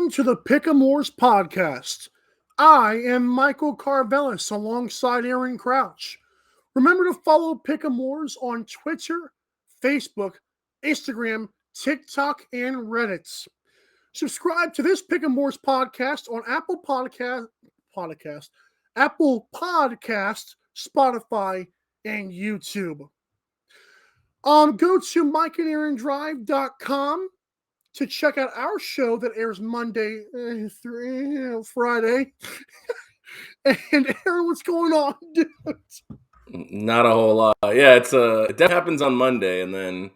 Welcome to the Pick-a-Moors podcast. I am Michael Carvelis alongside Aaron Crouch. Remember to follow Pick-a-Moors on Twitter, Facebook, Instagram, TikTok, and Reddit. Subscribe to this Pick-a-Moors podcast on Apple Podcast, Spotify, and YouTube. Go to mikeandaarondrive.com to check out our show that airs Monday through Friday. And Aaron, what's going on, dude? Not a whole lot. Yeah, it definitely happens on Monday, and then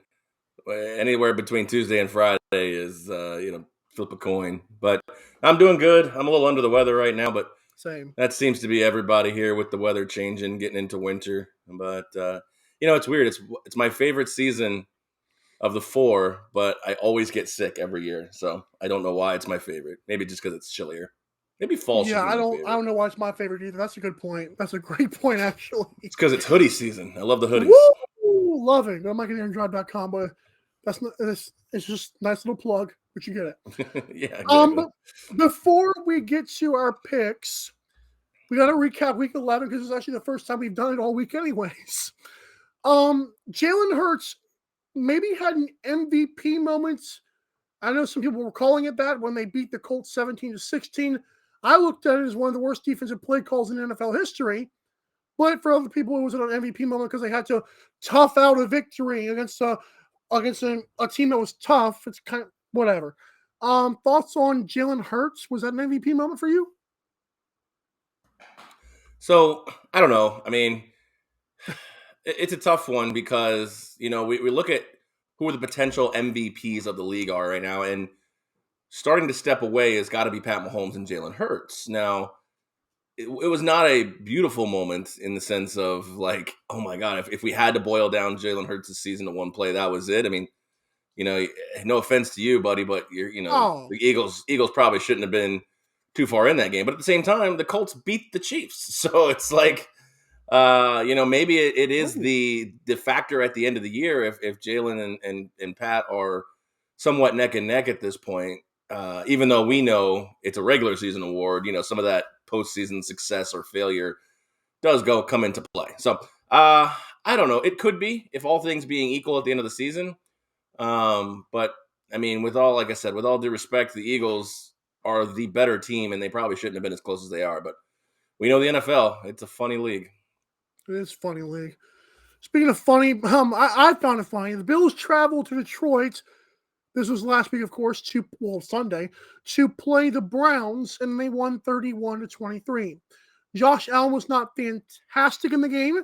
anywhere between Tuesday and Friday is flip a coin. But I'm doing good. I'm a little under the weather right now, but Same. that seems to be everybody here with the weather changing, getting into winter. But it's weird. It's my favorite season of the four, but I always get sick every year. So I don't know why it's my favorite. Maybe just because it's chillier. Maybe fall should be my favorite. I don't know why it's my favorite either. That's a good point. That's a great point, actually. It's because it's hoodie season. I love the hoodies. Woo! Love it. Go to mikeandaarondrive.com, but it's just a nice little plug, but you get it. Yeah. Exactly. But before we get to our picks, we got to recap week 11 because it's actually the first time we've done it all week anyways. Jalen Hurts maybe had an MVP moment. I know some people were calling it that when they beat the Colts 17-16. I looked at it as one of the worst defensive play calls in NFL history. But for other people, it was an MVP moment because they had to tough out a victory against a team that was tough. It's kind of whatever. Thoughts on Jalen Hurts? Was that an MVP moment for you? So, I don't know. I mean, it's a tough one because, we look at who the potential MVPs of the league are right now, and starting to step away has got to be Pat Mahomes and Jalen Hurts. Now, it was not a beautiful moment in the sense of like, oh my God, if we had to boil down Jalen Hurts' season to one play, that was it. I mean, no offense to you, buddy, but the Eagles probably shouldn't have been too far in that game. But at the same time, the Colts beat the Chiefs. So it's like, maybe it is the factor at the end of the year if Jalen and Pat are somewhat neck and neck at this point. Even though we know it's a regular season award, some of that postseason success or failure does come into play. So I don't know. It could be if all things being equal at the end of the season. But I mean, with all due respect, the Eagles are the better team, and they probably shouldn't have been as close as they are. But we know the NFL; it's a funny league. It is a funny league. Speaking of funny, I found it funny. The Bills traveled to Detroit. This was last week, of course, Sunday, to play the Browns, and they won 31-23. Josh Allen was not fantastic in the game,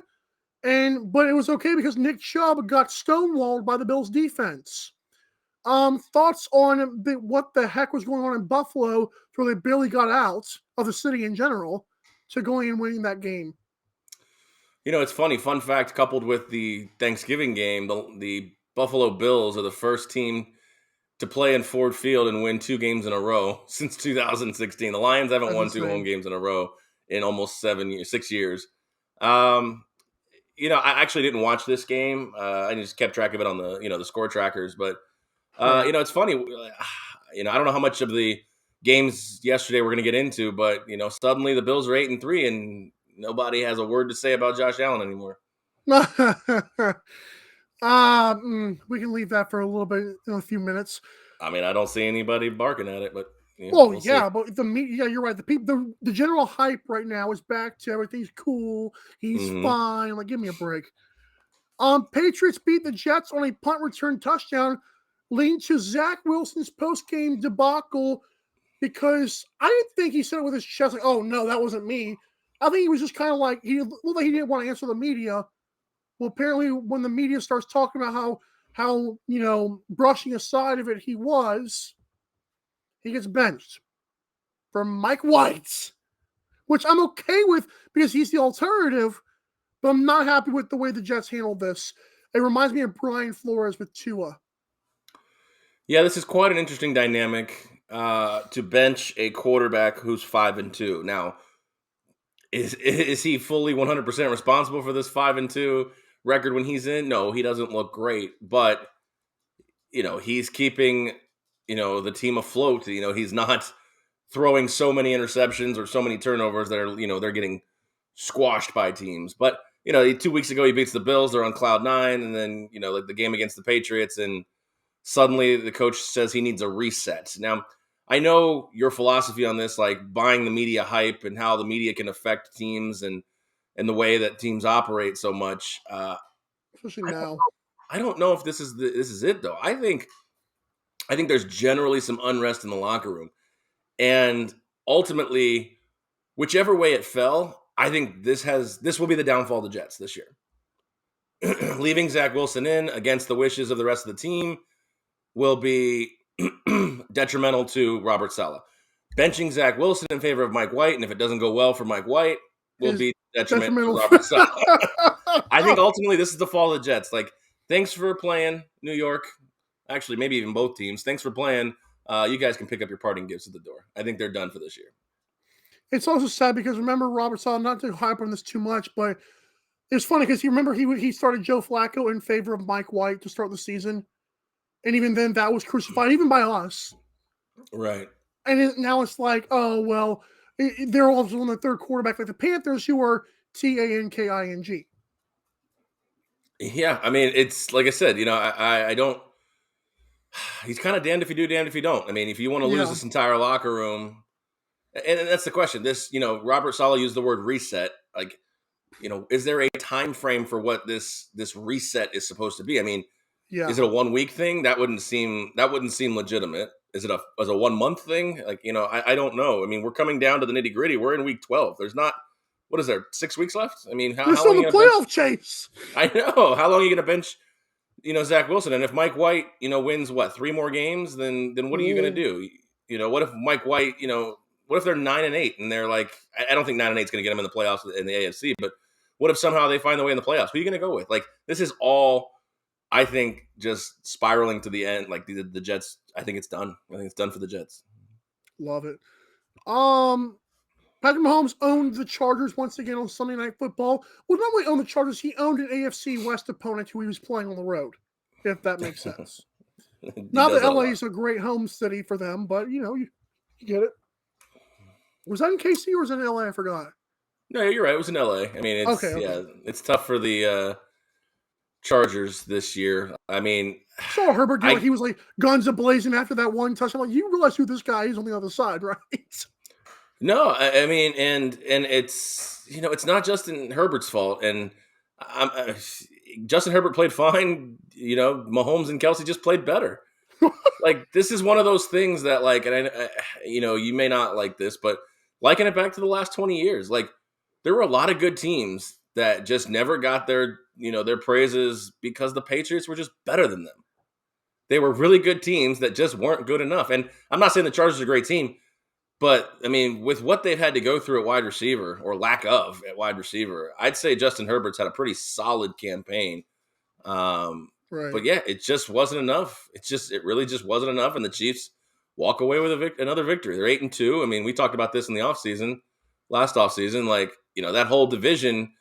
but it was okay because Nick Chubb got stonewalled by the Bills' defense. Thoughts on what the heck was going on in Buffalo where they barely got out of the city in general to going and winning that game? It's funny. Fun fact, coupled with the Thanksgiving game, the Buffalo Bills are the first team to play in Ford Field and win 2 games in a row since 2016. The Lions haven't won 2 home games in a row in almost 6 years. I actually didn't watch this game. I just kept track of it on the score trackers. But, it's funny. I don't know how much of the games yesterday we're going to get into, but, suddenly the Bills are 8-3 and nobody has a word to say about Josh Allen anymore. We can leave that for a little bit in a few minutes. I mean, I don't see anybody barking at it, but we'll see. But the media, you're right. The general hype right now is back to everything's cool. He's fine. Like, give me a break. Patriots beat the Jets on a punt return touchdown, leading to Zach Wilson's post-game debacle because I didn't think he said it with his chest like, oh no, that wasn't me. I think he was just kind of like, he looked like he didn't want to answer the media. Well, apparently when the media starts talking about how brushing aside of it he gets benched from Mike White, which I'm okay with because he's the alternative, but I'm not happy with the way the Jets handled this. It reminds me of Brian Flores with Tua. Yeah, this is quite an interesting dynamic to bench a quarterback who's 5-2. Now, is he fully 100% responsible for this 5-2 record when he's in? No, he doesn't look great, but he's keeping the team afloat. He's not throwing so many interceptions or so many turnovers that are, they're getting squashed by teams. But, 2 weeks ago he beats the Bills, they're on cloud nine, and then, like the game against the Patriots, and suddenly the coach says he needs a reset. Now, I know your philosophy on this, like buying the media hype and how the media can affect teams and the way that teams operate so much. Especially now. I don't know if this is it though. I think there's generally some unrest in the locker room, and ultimately, whichever way it fell, I think this will be the downfall of the Jets this year. Leaving Zach Wilson in against the wishes of the rest of the team will be detrimental to Robert Saleh. Benching Zach Wilson in favor of Mike White, and if it doesn't go well for Mike White, will be detrimental to Robert Saleh. I think ultimately this is the fall of the Jets. Like, thanks for playing, New York. Actually, maybe even both teams. Thanks for playing. You guys can pick up your parting gifts at the door. I think they're done for this year. It's also sad because remember Robert Saleh, not to hype on this too much, but it's funny because you remember he started Joe Flacco in favor of Mike White to start the season. And even then that was crucified, even by us. Right. And now it's like, oh, well, they're also on the third quarterback like the Panthers, who are Tanking. Yeah, I mean, it's like I said, I don't. He's kind of damned if you do, damned if you don't. I mean, if you want to lose this entire locker room, and that's the question. This, Robert Saleh used the word reset. Like, is there a time frame for what this reset is supposed to be? I mean, is it a 1 week thing? That wouldn't seem legitimate. Is it a 1 month thing? Like, I don't know. I mean, we're coming down to the nitty gritty. We're in week 12. There's not. What is there? 6 weeks left? I mean, how long are you going to playoff chase? I know. How long are you going to bench? Zach Wilson, and if Mike White, wins 3 more games, then what are you going to do? What if Mike White, what if they're 9-8 and they're like, I don't think 9-8 is going to get them in the playoffs in the AFC, but what if somehow they find their way in the playoffs? Who are you going to go with? Like, this is all, I think, just spiraling to the end. Like the Jets, I think it's done. I think it's done for the Jets. Love it. Patrick Mahomes owned the Chargers once again on Sunday Night Football. Well, not only owned the Chargers, he owned an AFC West opponent who he was playing on the road, if that makes sense. Not that LA is a great home city for them, but, you get it. Was that in KC or was it in LA? I forgot. No, you're right. It was in LA. I mean, it's tough for the Chargers this year. I mean, saw Herbert do it. He was like guns ablazing after that one touchdown. Like, you realize who this guy is on the other side, right? No, I mean, and it's it's not Justin Herbert's fault, and Justin Herbert played fine. Mahomes and Kelsey just played better. Like, this is one of those things that, like, and you may not like this, but liken it back to the last 20 years. Like, there were a lot of good teams that just never got their their praises because the Patriots were just better than them. They were really good teams that just weren't good enough. And I'm not saying the Chargers are a great team. But, I mean, with what they've had to go through at wide receiver, or lack of at wide receiver, I'd say Justin Herbert's had a pretty solid campaign. Right. But, yeah, it just wasn't enough. It really just wasn't enough, and the Chiefs walk away with another victory. They're 8-2. I mean, we talked about this in the last offseason. Like, that whole division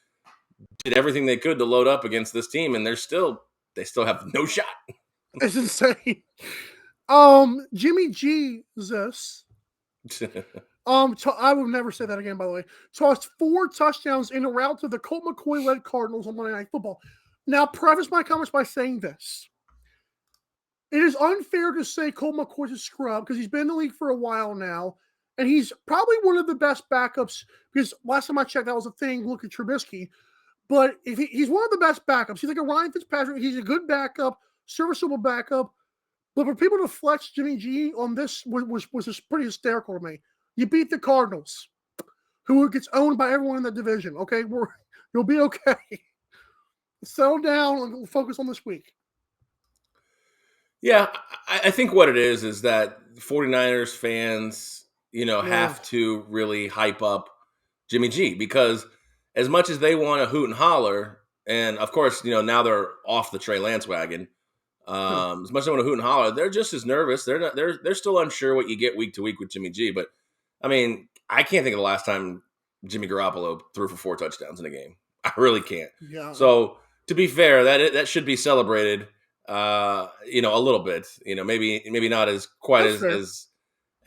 did everything they could to load up against this team, and they still have no shot. It's insane. Jimmy Jesus. I will never say that again, by the way. Tossed 4 touchdowns in a rout to the Colt McCoy-led Cardinals on Monday Night Football. Now, preface my comments by saying this. It is unfair to say Colt McCoy's a scrub because he's been in the league for a while now, and he's probably one of the best backups because last time I checked, that was a thing. Look at Trubisky. But if he's one of the best backups. He's like a Ryan Fitzpatrick. He's a good backup, serviceable backup. But for people to flex Jimmy G on this was just pretty hysterical to me. You beat the Cardinals, who gets owned by everyone in the division. Okay, you'll be okay. Settle down and focus on this week. Yeah, I think what it is that 49ers fans, have to really hype up Jimmy G, because as much as they want to hoot and holler, and of course, now they're off the Trey Lance wagon. As much as they want to hoot and holler, they're just as nervous. They're still unsure what you get week to week with Jimmy G. But I mean, I can't think of the last time Jimmy Garoppolo threw for 4 touchdowns in a game. I really can't. Yeah. So to be fair, that should be celebrated. A little bit. Maybe not as quite That's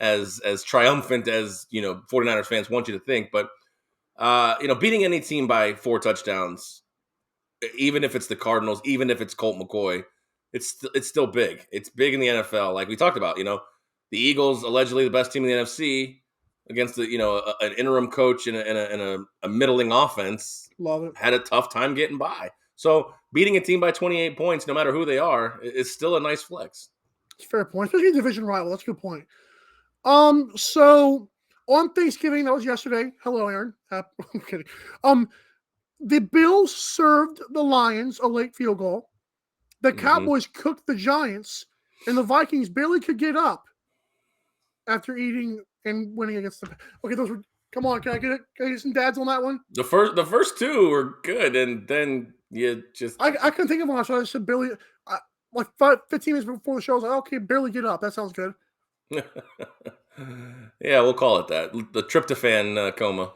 fair. as triumphant as 49ers fans want you to think, but beating any team by 4 touchdowns, even if it's the Cardinals, even if it's Colt McCoy, it's still big. It's big in the NFL, like we talked about. The Eagles, allegedly the best team in the NFC, against an interim coach and a middling offense, Love it. had a tough time getting by. So beating a team by 28 points, no matter who they are, is still a nice flex. It's a fair point, especially a division rival. That's a good point. So on Thanksgiving, that was yesterday. Hello, Aaron. I'm kidding. The Bills served the Lions a late field goal. The Cowboys cooked the Giants, and the Vikings barely could get up after eating and winning against the. Okay, those were. Come on, can I get it? Can I get some dads on that one? The first two were good, and then you just. I couldn't think of one, so I said barely. Like 15 minutes before the show, I was like, okay, barely get up. That sounds good. Yeah, we'll call it that. The tryptophan coma,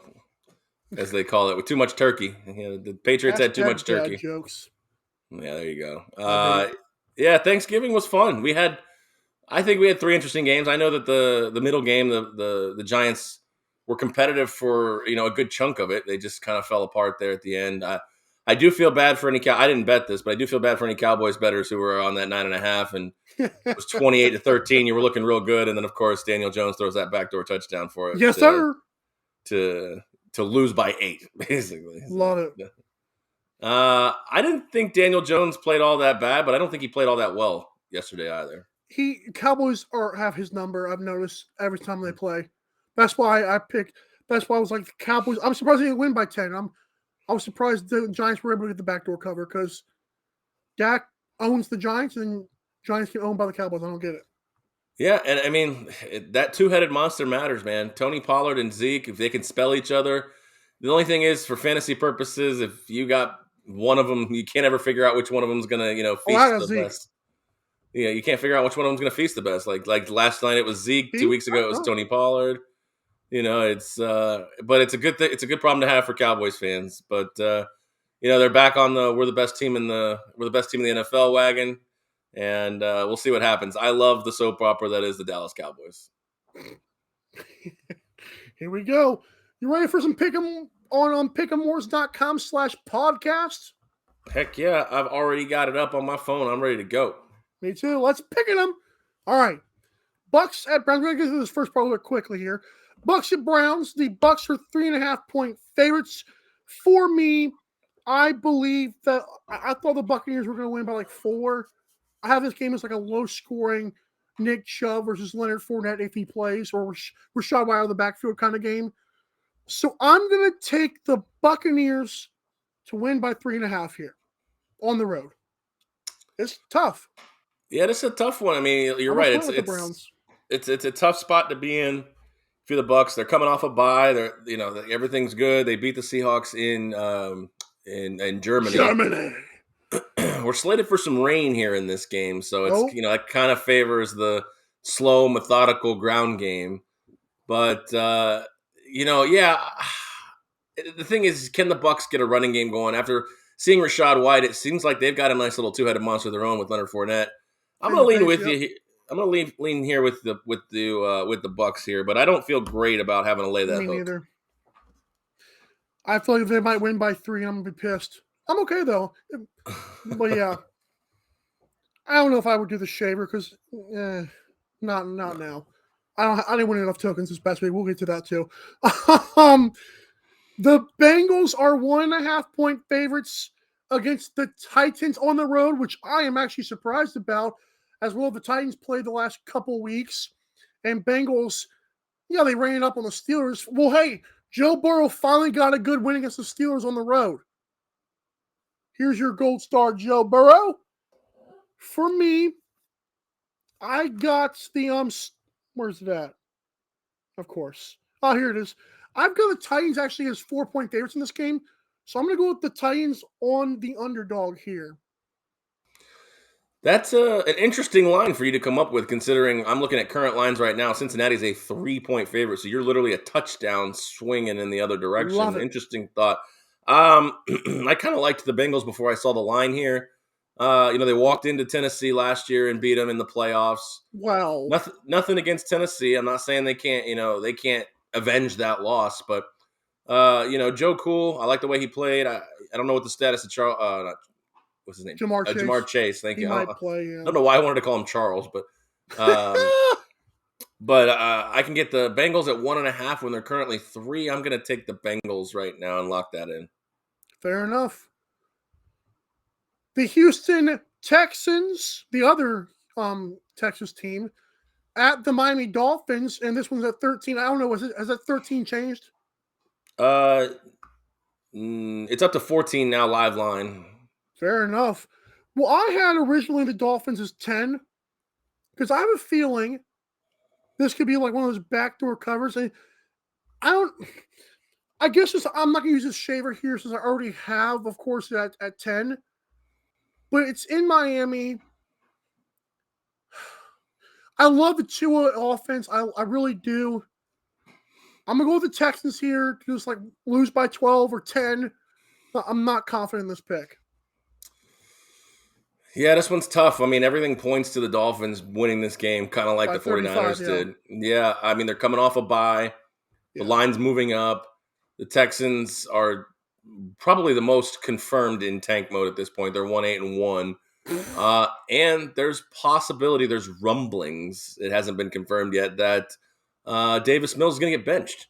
as they call it, with too much turkey. The Patriots had too much turkey. Jokes. Yeah, there you go. Yeah, Thanksgiving was fun. I think we had 3 interesting games. I know that the middle game, the Giants were competitive for a good chunk of it. They just kind of fell apart there at the end. I do feel bad for any. I didn't bet this, but I do feel bad for any Cowboys bettors who were on that 9.5, and it was 28-13. You were looking real good, and then of course Daniel Jones throws that backdoor touchdown for it. Yes, sir. To lose by 8, basically. Love it. I didn't think Daniel Jones played all that bad, but I don't think he played all that well yesterday either. Cowboys have his number. I've noticed every time they play. That's why I picked. That's why I was like the Cowboys. I'm surprised they didn't win by 10. I was surprised the Giants were able to get the backdoor cover because Dak owns the Giants and Giants get owned by the Cowboys. I don't get it. Yeah, and I mean, that two-headed monster matters, man. Tony Pollard and Zeke, if they can spell each other. The only thing is, for fantasy purposes, if you got one of them, you can't ever figure out which one of them is going to, feast the best. Yeah, you can't figure out which one of them is going to feast the best. Like last night it was Zeke. 2 weeks ago it was Tony Pollard. It's but it's a good thing. It's a good problem to have for Cowboys fans. But they're back on we're the best team in the NFL wagon, and we'll see what happens. I love the soap opera that is the Dallas Cowboys. Here we go. You ready for some pick'em on pick'emwars.com/podcast? Heck yeah, I've already got it up on my phone. I'm ready to go. Me too. Let's pick them. All right. Bucks at Browns. We're going to get to this first part a little quickly here. Bucks at Browns. The Bucks are 3.5-point favorites. For me, I believe that I thought the Buccaneers were going to win by like 4. I have this game as like a low-scoring Nick Chubb versus Leonard Fournette if he plays, or Rashad White out of the backfield kind of game. So I'm going to take the Buccaneers to win by 3.5 here on the road. It's tough. Yeah, this is a tough one. I mean, you're right. It's a tough spot to be in for the Bucks. They're coming off a bye. Everything's good. They beat the Seahawks in Germany. We're slated for some rain here in this game, so it's it kind of favors the slow, methodical ground game. But the thing is, can the Bucks get a running game going after seeing Rashad White? It seems like they've got a nice little two-headed monster of their own with Leonard Fournette. I'm going to lean with you. I'm going to lean here with the Bucks here, but I don't feel great about having to lay that hook. Me neither. I feel like they might win by 3, I'm going to be pissed. I'm okay though, but yeah, I don't know if I would do the shaver because not now. I didn't win enough tokens this past week. We'll get to that too. The Bengals are 1.5-point favorites against the Titans on the road, which I am actually surprised about. As well, the Titans played the last couple weeks, and Bengals, they ran it up on the Steelers. Well, hey, Joe Burrow finally got a good win against the Steelers on the road. Here's your gold star, Joe Burrow. For me, I got the where's it at? Of course. Oh, here it is. I've got the Titans actually as 4-point favorites in this game, so I'm going to go with the Titans on the underdog here. That's an interesting line for you to come up with, considering I'm looking at current lines right now. Cincinnati's a 3-point favorite, so you're literally a touchdown swinging in the other direction. Interesting thought. I kind of liked the Bengals before I saw the line here. They walked into Tennessee last year and beat them in the playoffs. Wow. Nothing against Tennessee. I'm not saying they can't avenge that loss, but Joe Cool. I like the way he played. I don't know what the status of Charles. What's his name? Jamar Chase. Jamar Chase. Thank He you. might play. Yeah. I don't know why I wanted to call him Charles, but I can get the Bengals at 1.5 when they're currently 3. I'm going to take the Bengals right now and lock that in. Fair enough. The Houston Texans, the other Texas team, at the Miami Dolphins, and this one's at 13. I don't know, has that 13 changed? It's up to 14 now, live line. Fair enough. Well, I had originally the Dolphins as 10 because I have a feeling this could be like one of those backdoor covers. And I guess I'm not going to use this shaver here since I already have, of course, at 10. But it's in Miami. I love the Tua offense. I really do. I'm going to go with the Texans here, just like lose by 12 or 10. But I'm not confident in this pick. Yeah, this one's tough. I mean, everything points to the Dolphins winning this game, kind of like the 49ers did. Yeah, I mean, they're coming off a bye. The line's moving up. The Texans are probably the most confirmed in tank mode at this point. They're 1-8-1. And there's possibility, there's rumblings, it hasn't been confirmed yet, that Davis Mills is going to get benched.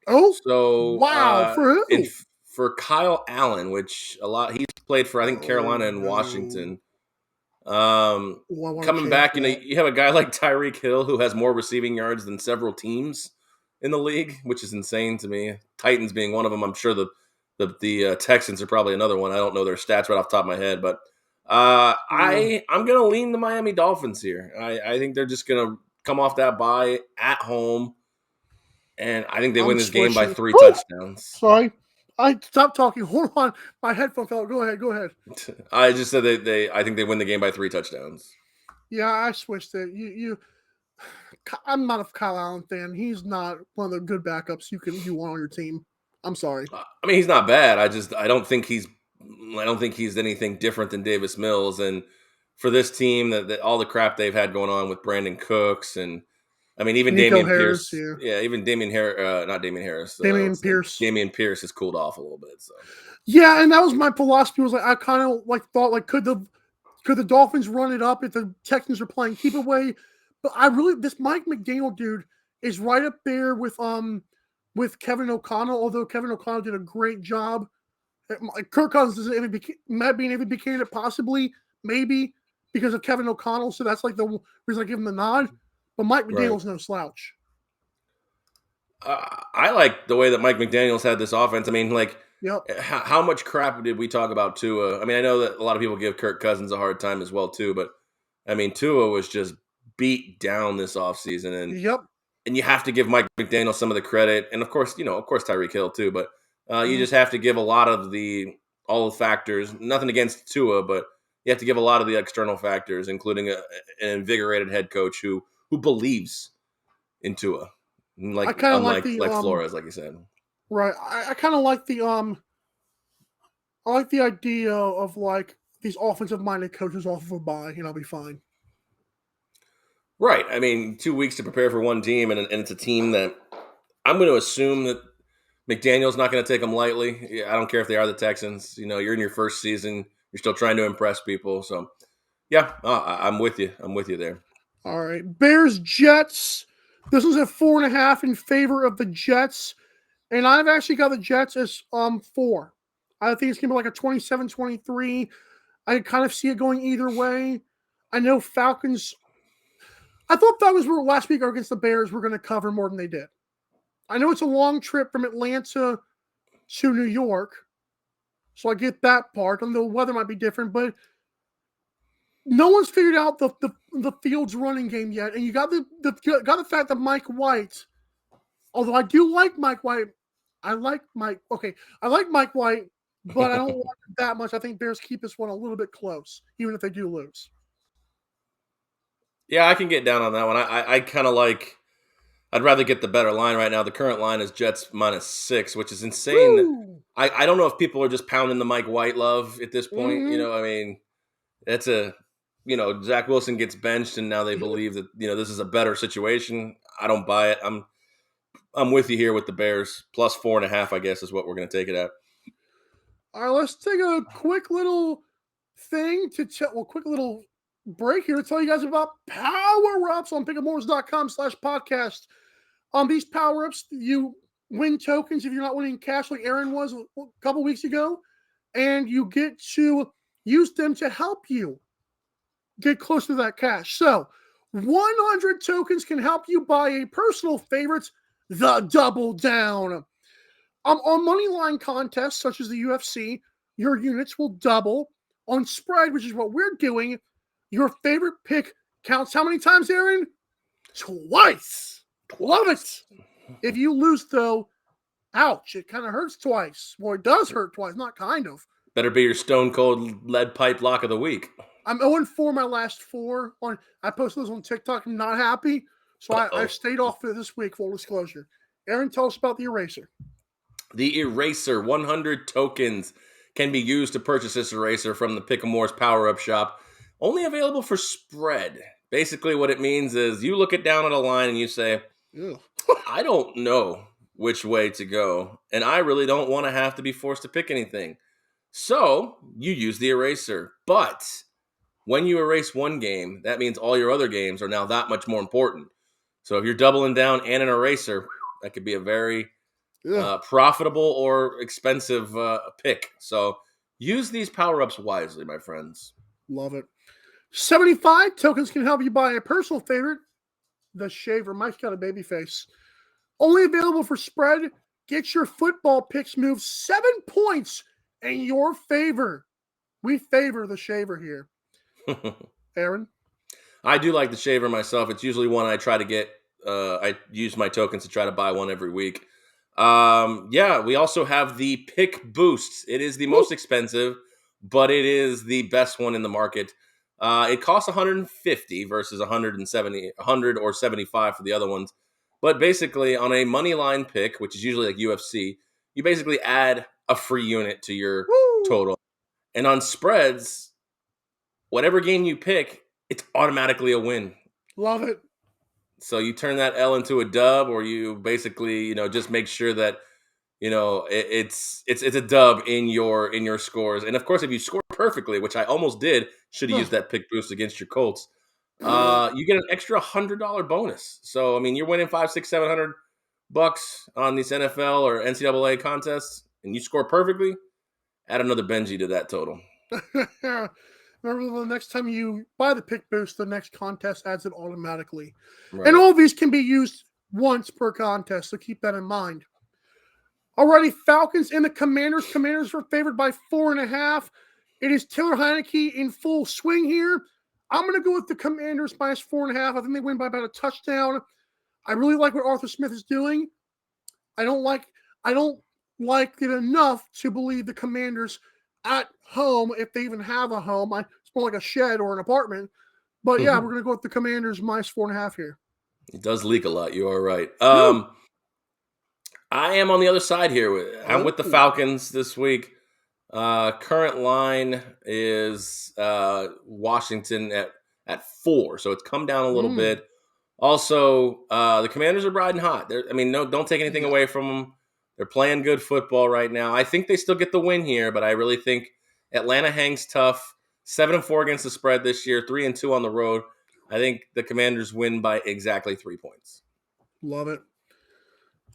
Oh, so wow. For who? For Kyle Allen, which he's played for, I think, Carolina and Washington. Coming back, you have a guy like Tyreek Hill who has more receiving yards than several teams in the league, which is insane to me. Titans being one of them. I'm sure the Texans are probably another one. I don't know their stats right off the top of my head, but I'm going to lean the Miami Dolphins here. I think they're just going to come off that bye at home, and I think they win this game by 3 touchdowns. Sorry. I stopped talking. Hold on. My headphone fell. Go ahead. I just said I think they win the game by 3 touchdowns. Yeah, I switched it. I'm not a Kyle Allen fan. He's not one of the good backups you want on your team. I'm sorry. I mean, he's not bad. I don't think he's anything different than Davis Mills. And for this team, that all the crap they've had going on with Brandon Cooks and I mean, even Nico Damian Harris, Pierce. Yeah, even Damian Harris, not Damian Harris. Pierce. Damian Pierce has cooled off a little bit. So yeah, and that was my philosophy. Was like I kind of thought could the Dolphins run it up if the Texans are playing keep away? But this Mike McDaniel dude is right up there with Kevin O'Connell. Although Kevin O'Connell did a great job. Kirk Cousins might be an MVP candidate, possibly, maybe because of Kevin O'Connell. So that's like the reason I give him the nod. But Mike McDaniel's no slouch. I like the way that Mike McDaniel's had this offense. I mean, how much crap did we talk about Tua? I mean, I know that a lot of people give Kirk Cousins a hard time as well, too. But, I mean, Tua was just beat down this offseason. And you have to give Mike McDaniel some of the credit. And, of course, Tyreek Hill, too. But you just have to give a lot of all the factors. Nothing against Tua, but you have to give a lot of the external factors, including an invigorated head coach who believes in Tua, unlike Flores, like you said. Right. I kind of like I like the idea of these offensive-minded coaches off of a bye, and I'll be fine. Right. I mean, 2 weeks to prepare for one team, and it's a team that I'm going to assume that McDaniel's not going to take them lightly. I don't care if they are the Texans. You're in your first season. You're still trying to impress people. So, yeah, I'm with you. I'm with you there. All right. Bears, Jets. This is at 4.5 in favor of the Jets. And I've actually got the Jets as 4. I think it's going to be like a 27-23. I kind of see it going either way. I know Falcons. I thought Falcons were last week against the Bears were going to cover more than they did. I know it's a long trip from Atlanta to New York. So I get that part. And the weather might be different, but no one's figured out the Fields running game yet, and you got the fact that Mike White. Although I do like Mike White, I like Mike White, but I don't like it that much. I think Bears keep this one a little bit close, even if they do lose. Yeah, I can get down on that one. I kind of like. I'd rather get the better line right now. The current line is Jets -6, which is insane. I don't know if people are just pounding the Mike White love at this point. Mm-hmm. I mean. That's Zach Wilson gets benched, and now they believe that this is a better situation. I don't buy it. I'm with you here with the Bears plus 4.5. I guess is what we're going to take it at. All right, let's take a quick little thing to quick little break here to tell you guys about Power Ups on pick'emores.com/podcast. These Power Ups, you win tokens if you're not winning cash like Aaron was a couple weeks ago, and you get to use them to help you get close to that cash. So 100 tokens can help you buy a personal favorite, the Double Down. On money line contests such as the UFC, your units will double. On spread, which is what we're doing, your favorite pick counts how many times, Aaron? Twice. Love it. If you lose, though, ouch, it kind of hurts twice. Well, it does hurt twice, not kind of. Better be your stone cold lead pipe lock of the week. I'm 0-4 my last 4. I posted those on TikTok. I'm not happy, so I stayed off of this week, full disclosure. Aaron, tell us about the eraser. The eraser, 100 tokens can be used to purchase this eraser from the Pick-A-More's Power Up shop. Only available for spread. Basically, what it means is you look it down at a line and you say, I don't know which way to go, and I really don't want to have to be forced to pick anything. So you use the eraser. But when you erase one game, that means all your other games are now that much more important. So if you're doubling down and an eraser, that could be a very profitable or expensive pick. So use these power-ups wisely, my friends. Love it. 75 tokens can help you buy a personal favorite, the shaver. Mike's got a baby face. Only available for spread. Get your football picks moved 7 points in your favor. We favor the shaver here. Aaron? I do like the shaver myself. It's usually one I try to get. I use my tokens to try to buy one every week. We also have the Pick Boost. It is the most expensive, but it is the best one in the market. It costs $150 versus $100 or $75 for the other ones. But basically, on a money line pick, which is usually like UFC, you basically add a free unit to your total. And on spreads, whatever game you pick, it's automatically a win. Love it. So you turn that L into a dub, or you basically, just make sure that, it's a dub in your scores. And of course, if you score perfectly, which I almost did, should have used that pick boost against your Colts, you get an extra $100 bonus. So, I mean, you're winning $500, $600, $700 on these NFL or NCAA contests, and you score perfectly, add another Benji to that total. Remember, the next time you buy the pick boost, the next contest adds it automatically. Right. And all of these can be used once per contest, so keep that in mind. Alrighty, Falcons and the Commanders. Commanders are favored by 4.5. It is Taylor Heineke in full swing here. I'm going to go with the Commanders minus 4.5. I think they win by about a touchdown. I really like what Arthur Smith is doing. I don't like it enough to believe the Commanders at home, if they even have a home. It's more like a shed or an apartment. But yeah, we're going to go with the Commanders minus 4.5 here. It does leak a lot. You are right. I am on the other side here. I'm with the Falcons this week. Current line is Washington at 4, so it's come down a little bit. Also, the Commanders are riding hot. Don't take anything away from them. They're playing good football right now. I think they still get the win here, but I really think Atlanta hangs tough. 7-4 against the spread this year, 3-2 on the road. I think the Commanders win by exactly 3 points. Love it.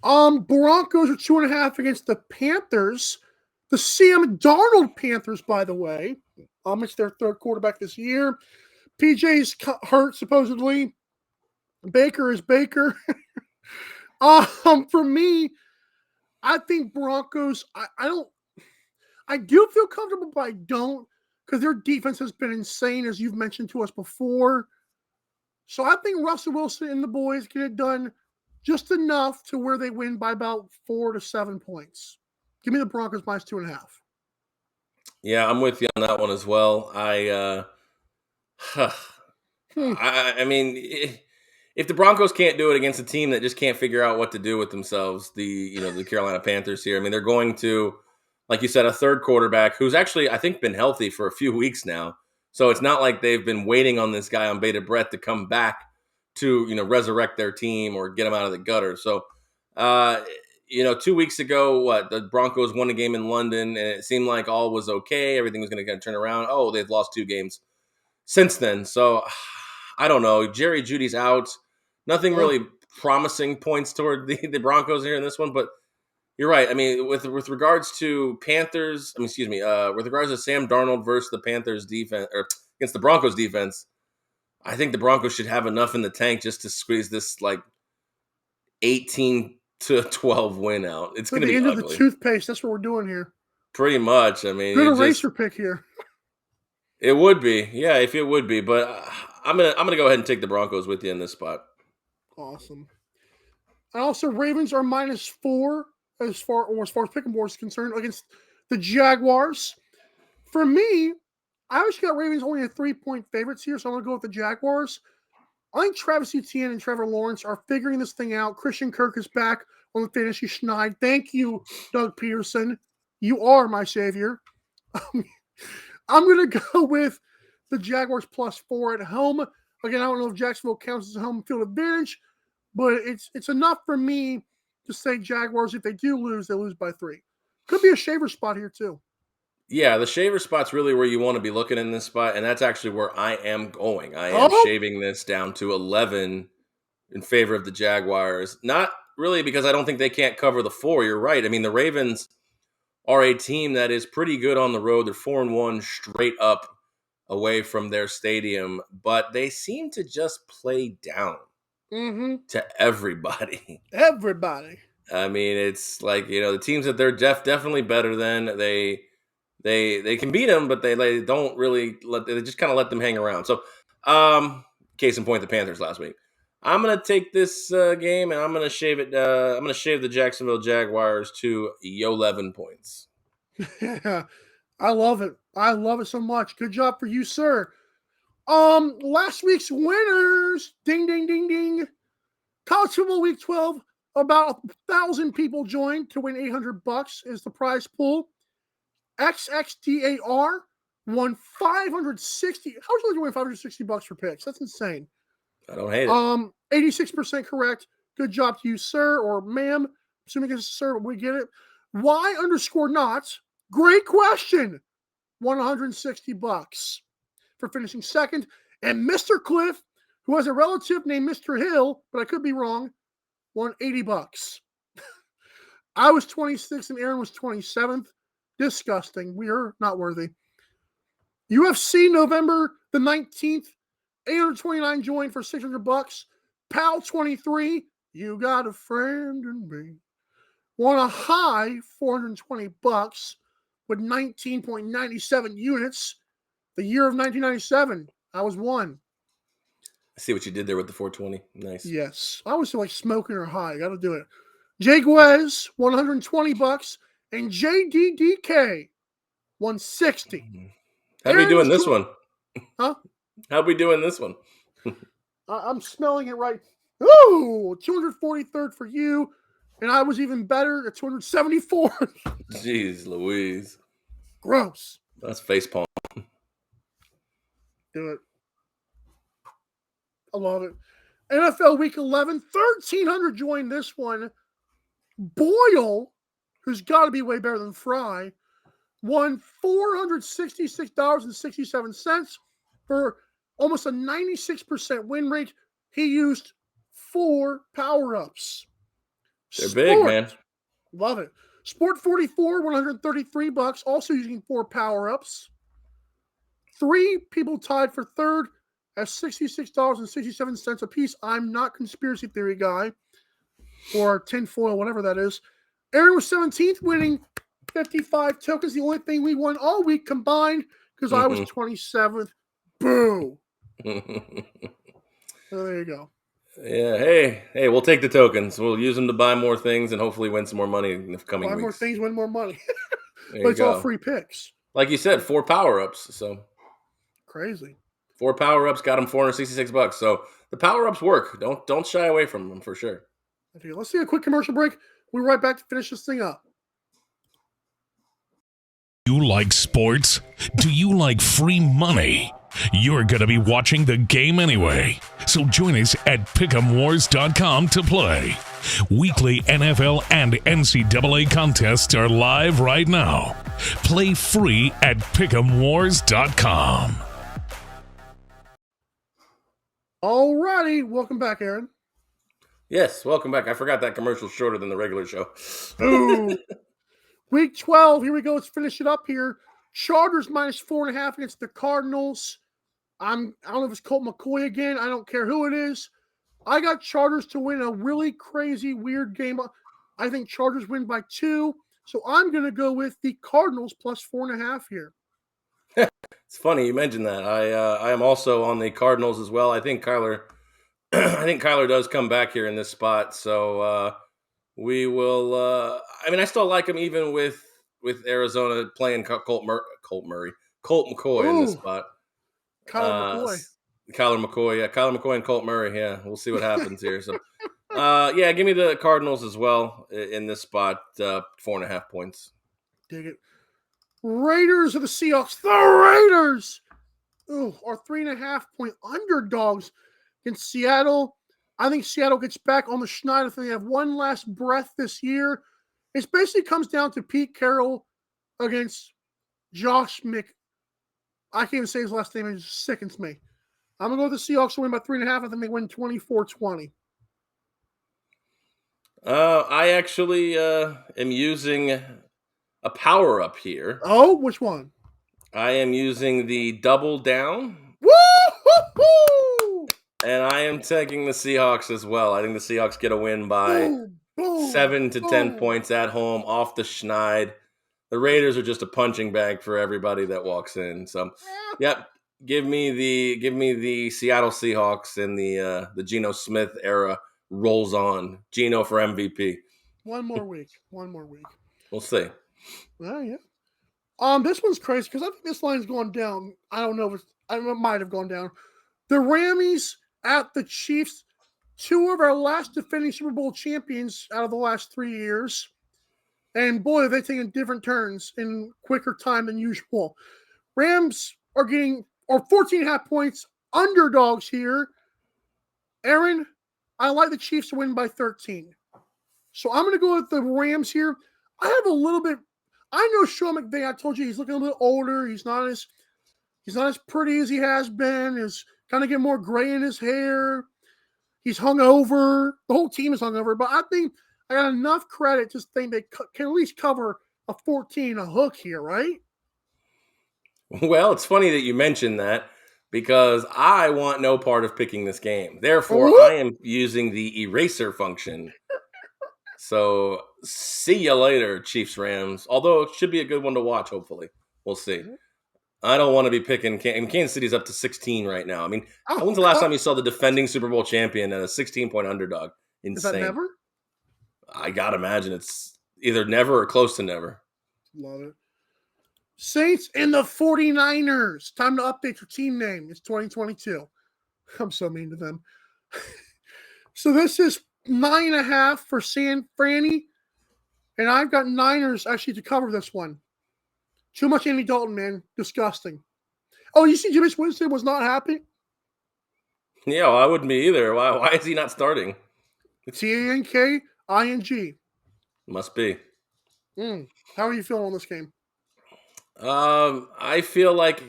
Broncos are 2.5 against the Panthers. The Sam Darnold Panthers, by the way. It's their third quarterback this year. PJ's hurt, supposedly. Baker is Baker. For me, I think Broncos, I do feel comfortable, but I don't, because their defense has been insane, as you've mentioned to us before. So I think Russell Wilson and the boys get it done just enough to where they win by about 4 to 7 points. Give me the Broncos minus 2.5. Yeah, I'm with you on that one as well. If the Broncos can't do it against a team that just can't figure out what to do with themselves, the Carolina Panthers here, they're going to, like you said, a third quarterback who's actually, I think, been healthy for a few weeks now. So it's not like they've been waiting on this guy on bated breath to come back to, resurrect their team or get them out of the gutter. So, 2 weeks ago, the Broncos won a game in London, and it seemed like all was okay. Everything was going to turn around. Oh, they've lost 2 games since then. So I don't know. Jerry Judy's out. Nothing really promising points toward the Broncos here in this one, but you're right. I mean, with regards to Panthers, with regards to Sam Darnold versus the Panthers defense or against the Broncos defense, I think the Broncos should have enough in the tank just to squeeze this 18-12 win out. It's going to be the end ugly. of the toothpaste. That's what we're doing here. Pretty much. I mean, good eraser pick here. It would be, yeah, if it would be, but I'm gonna go ahead and take the Broncos with you in this spot. Awesome. And also, Ravens are -4 as far as pick 'em board is concerned against the Jaguars. For me, I actually got Ravens only a 3-point favorites here, so I'm gonna go with the Jaguars. I think Travis Etienne and Trevor Lawrence are figuring this thing out. Christian Kirk is back on the fantasy schneid. Thank you, Doug Peterson. You are my savior. I'm going to go with the Jaguars +4 at home. Again, I don't know if Jacksonville counts as a home field advantage, but it's enough for me to say Jaguars. If they do lose, they lose by 3. Could be a shaver spot here too. Yeah, the shaver spot's really where you want to be looking in this spot, and that's actually where I am going. I am shaving this down to 11 in favor of the Jaguars. Not really because I don't think they can't cover the 4. You're right. I mean, the Ravens are a team that is pretty good on the road. They're 4-1 straight up away from their stadium, but they seem to just play down to everybody. Everybody. I mean, it's like, the teams that they're definitely better than, they can beat them, but they don't really they just kind of let them hang around. So, case in point, the Panthers last week. I'm gonna take this game and I'm gonna shave it. I'm gonna shave the Jacksonville Jaguars to 11 points. Yeah, I love it. I love it so much. Good job for you, sir. Last week's winners. Ding, ding, ding, ding. College Football Week 12. About 1,000 people joined to win $800 is the prize pool. XXDAR won 560. How would you like to win $560 for picks? That's insane. I don't hate it. 86% correct. Good job to you, sir or ma'am. Assuming it's a sir, but we get it. Y_not. Great question. Won $160 for finishing second. And Mr. Cliff, who has a relative named Mr. Hill, but I could be wrong, won $80. I was 26th and Aaron was 27th. Disgusting. We are not worthy. UFC November the 19th. 829 joined for $600. Pal 23, you got a friend in me. Won a high $420 with 19.97 units. The year of 1997. I was 1. I see what you did there with the 420. Nice. Yes. I was like smoking or high. Got to do it. Jay Guez, $120. And JDDK, $160. How are we doing this one? Huh? How are we doing this one? I'm smelling it right. Ooh, 243rd for you. And I was even better at 274. Jeez Louise. Gross. That's facepalm. Do it. I love it. NFL Week 11, 1,300 joined this one. Boyle, who's got to be way better than Fry, won $466.67 for almost a 96% win rate. He used 4 power-ups. They're big, man. Love it. Sport 44, $133, also using 4 power-ups. 3 people tied for third at $66.67 a piece. I'm not conspiracy theory guy or tinfoil, whatever that is. Aaron was 17th, winning 55 tokens. The only thing we won all week combined because I was 27th. Boo. So there you go. Yeah, hey, we'll take the tokens. We'll use them to buy more things and hopefully win some more money in the coming weeks. Buy more things, win more money. But it's all free picks. Like you said, 4 power-ups. So crazy. 4 power-ups got them $466. So the power-ups work. Don't shy away from them for sure. Okay, let's take a quick commercial break. We'll be right back to finish this thing up. You like sports? Do you like free money? You're going to be watching the game anyway, so join us at pick'emwars.com to play. Weekly NFL and NCAA contests are live right now. Play free at pick'emwars.com. Alrighty, welcome back, Aaron. Yes, welcome back. I forgot that commercial's shorter than the regular show. Ooh. Week 12, here we go. Let's finish it up here. Chargers minus 4.5 against the Cardinals. I don't know if it's Colt McCoy again. I don't care who it is. I got Chargers to win a really crazy, weird game. I think Chargers win by 2. So I'm going to go with the Cardinals plus 4.5 here. It's funny you mentioned that. I am also on the Cardinals as well. I think Kyler does come back here in this spot. So we will. I still like him even with Arizona playing Colt McCoy in this spot. Kyler McCoy, Kyler McCoy and Colt Murray. Yeah, we'll see what happens here. So, give me the Cardinals as well in this spot. 4.5 points. Dig it. Raiders of the Seahawks. The Raiders are 3.5 point underdogs against Seattle. I think Seattle gets back on the schneid. I think they have one last breath this year. It basically comes down to Pete Carroll against Josh I can't even say his last name. It just sickens me. I'm going to go with the Seahawks to win by 3.5. I think they win 24-20. I actually am using a power-up here. Oh, which one? I am using the double down. Woo-hoo-hoo! And I am taking the Seahawks as well. I think the Seahawks get a win by 7 to 10 points at home off the schneid. The Raiders are just a punching bag for everybody that walks in. So, yep, give me the Seattle Seahawks, and the Geno Smith era rolls on. Geno for MVP. One more week. We'll see. Oh, yeah. This one's crazy because I think this line's going down. I don't know if it might have gone down. The Rammies at the Chiefs, 2 of our last defending Super Bowl champions out of the last 3 years. And boy, they're taking different turns in quicker time than usual. Rams are getting 14.5 points underdogs here. Aaron, I like the Chiefs to win by 13. So I'm going to go with the Rams here. I have a little bit. I know Sean McVay. I told you he's looking a little older. He's not as pretty as he has been. He's kind of getting more gray in his hair. He's hungover. The whole team is hungover. But I think I got enough credit to think they can at least cover a 14 a hook here, right? Well, it's funny that you mentioned that because I want no part of picking this game. Therefore, I am using the eraser function. So, see you later, Chiefs Rams. Although it should be a good one to watch, hopefully. We'll see. I don't want to be picking. Kansas City's up to 16 right now. When's the last time you saw the defending Super Bowl champion and a 16-point underdog? Insane. Is that never? I gotta imagine it's either never or close to never. Love it. Saints and the 49ers. Time to update your team name. It's 2022. I'm so mean to them. So this is 9.5 for San Franny. And I've got Niners actually to cover this one. Too much Andy Dalton, man. Disgusting. Oh, you see Jameis Winston was not happy? Yeah, well, I wouldn't be either. Why is he not starting? Tanking. Must be. How are you feeling on this game? I feel like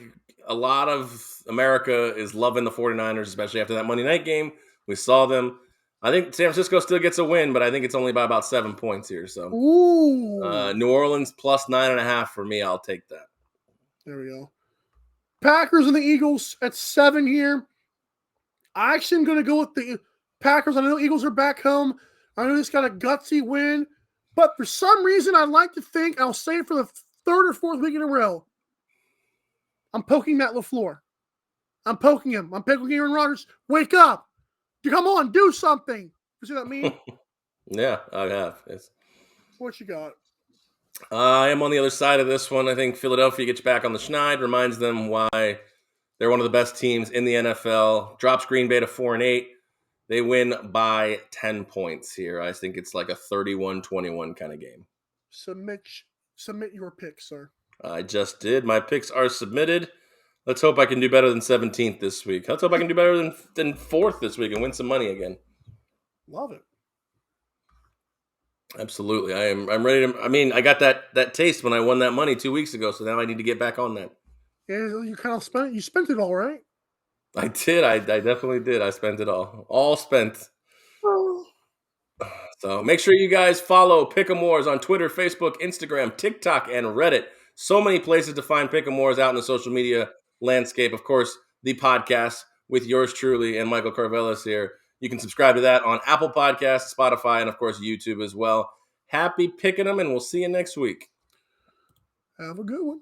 a lot of America is loving the 49ers, especially after that Monday night game. We saw them. I think San Francisco still gets a win, but I think it's only by about 7 points here. So, New Orleans plus 9.5 for me. I'll take that. There we go. Packers and the Eagles at 7 here. I actually am going to go with the Packers. I know the Eagles are back home. I know this got a gutsy win, but for some reason, I'd like to think I'll say it for the 3rd or 4th week in a row. I'm poking Matt LaFleur. I'm poking him. I'm poking Aaron Rodgers. Wake up. Come on, do something. You see what I mean? Yeah, I have. Yes. What you got? I am on the other side of this one. I think Philadelphia gets back on the schneid, reminds them why they're one of the best teams in the NFL. Drops Green Bay to 4-8. They win by 10 points here. I think it's like a 31-21 kind of game. Submit your pick, sir. I just did. My picks are submitted. Let's hope I can do better than 17th this week. Let's hope I can do better than 4th this week and win some money again. Love it. Absolutely. I'm ready to. I mean, I got that taste when I won that money 2 weeks ago, so now I need to get back on that. Yeah, you kind of spent it all, right? I did. I definitely did. I spent it all spent. Oh. So make sure you guys follow Pick'em Wars on Twitter, Facebook, Instagram, TikTok, and Reddit. So many places to find Pick'em Wars out in the social media landscape. Of course, the podcast with yours truly and Michael Carvelis here. You can subscribe to that on Apple Podcasts, Spotify, and of course YouTube as well. Happy picking them, and we'll see you next week. Have a good one.